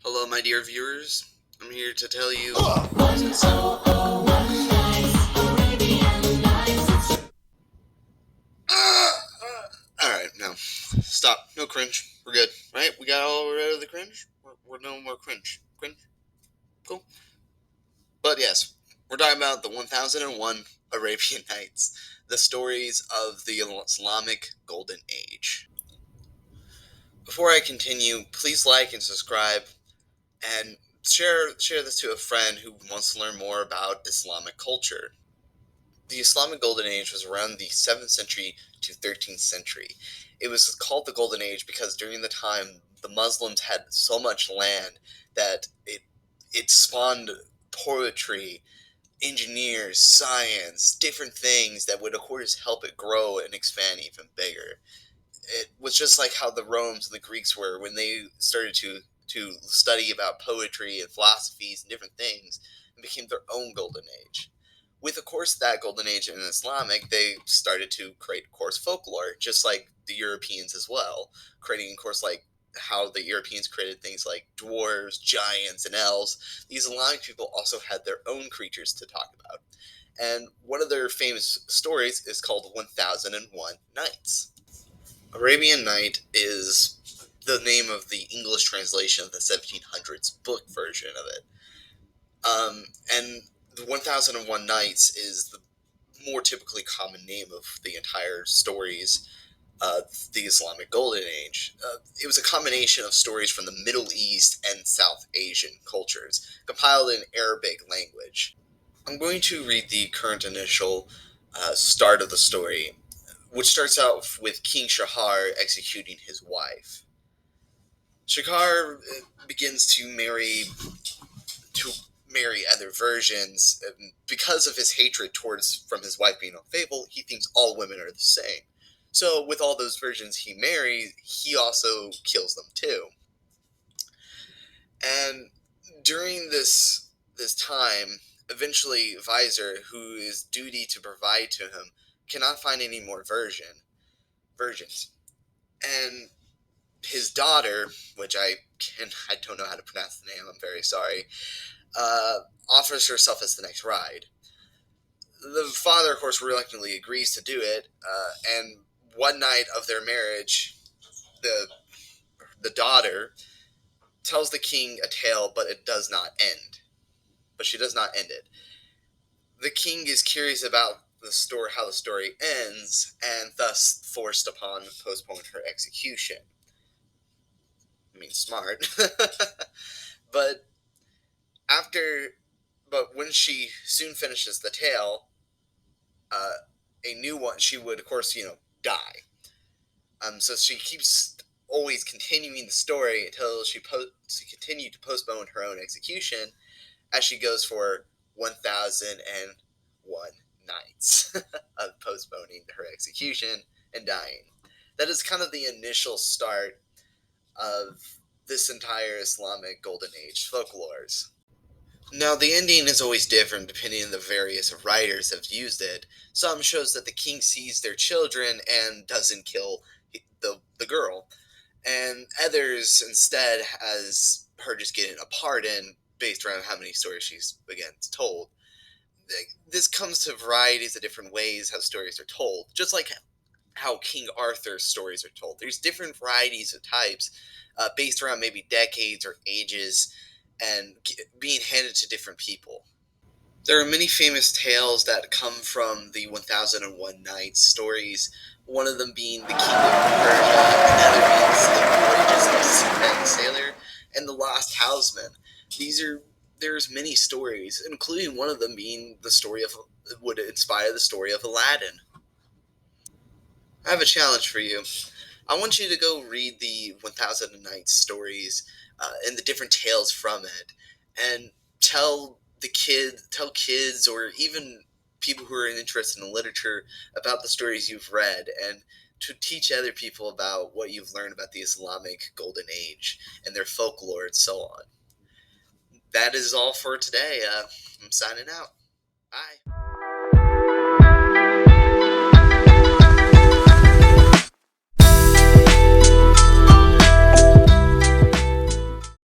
Hello, my dear viewers. I'm here to tell you. Alright, now. Stop. No cringe. We're good, right? We got all rid of the cringe? We're no more cringe. Cringe? Cool. But yes, we're talking about the 1001 Arabian Nights, the stories of the Islamic Golden Age. Before I continue, please like and subscribe and share this to a friend who wants to learn more about Islamic culture. The Islamic Golden Age was around the 7th century to 13th century. It was called the Golden Age because during the time the Muslims had so much land that it spawned poetry, engineers, science, different things that would of course help it grow and expand even bigger. It was just like how the Romans and the Greeks were when they started to study about poetry and philosophies and different things and became their own golden age. With, of course, that golden age in Islamic, they started to create, of course, folklore, just like the Europeans as well, creating, of course, like how the Europeans created things like dwarves, giants, and elves. These Islamic people also had their own creatures to talk about. And one of their famous stories is called 1001 Nights. Arabian Night is the name of the English translation of the 1700s book version of it. And the 1001 Nights is the more typically common name of the entire stories of the Islamic Golden Age. It was a combination of stories from the Middle East and South Asian cultures, compiled in Arabic language. I'm going to read the current initial start of the story, which starts out with King Shahar executing his wife. Shahar begins to marry other virgins because of his hatred from his wife being unfaithful. He thinks all women are the same. So with all those virgins he marries, he also kills them too. And during this time, eventually Vizier, who is duty to provide to him, cannot find any more virgins. And his daughter, which I don't know how to pronounce the name, I'm very sorry, offers herself as the next bride. The father, of course, reluctantly agrees to do it, and one night of their marriage, the daughter tells the king a tale, but it does not end. But she does not end it. The king is curious about the story, how the story ends, and thus forced upon postpone her execution. I mean, smart. but when she soon finishes the tale, a new one, she would, of course, die. So she keeps always continuing the story until she continued to postpone her own execution as she goes for 1001 nights of postponing her execution and dying. That is kind of the initial start of this entire Islamic Golden Age folklores. Now, the ending is always different depending on the various writers have used it. Some shows that the king sees their children and doesn't kill the girl, and others instead has her just getting a pardon based around how many stories she's again told. This comes to varieties of different ways how stories are told, just like how King Arthur's stories are told. There's different varieties of types based around maybe decades or ages and being handed to different people. There are many famous tales that come from the 1001 Nights stories, one of them being the King of Persia, another being the Voyages of Seafaring Sailor, and the Lost Talisman. There's many stories, including one of them being would inspire the story of Aladdin. I have a challenge for you. I want you to go read the 1000 Nights stories and the different tales from it, and tell kids, or even people who are interested in literature about the stories you've read, and to teach other people about what you've learned about the Islamic Golden Age and their folklore and so on. That is all for today. I'm signing out. Bye.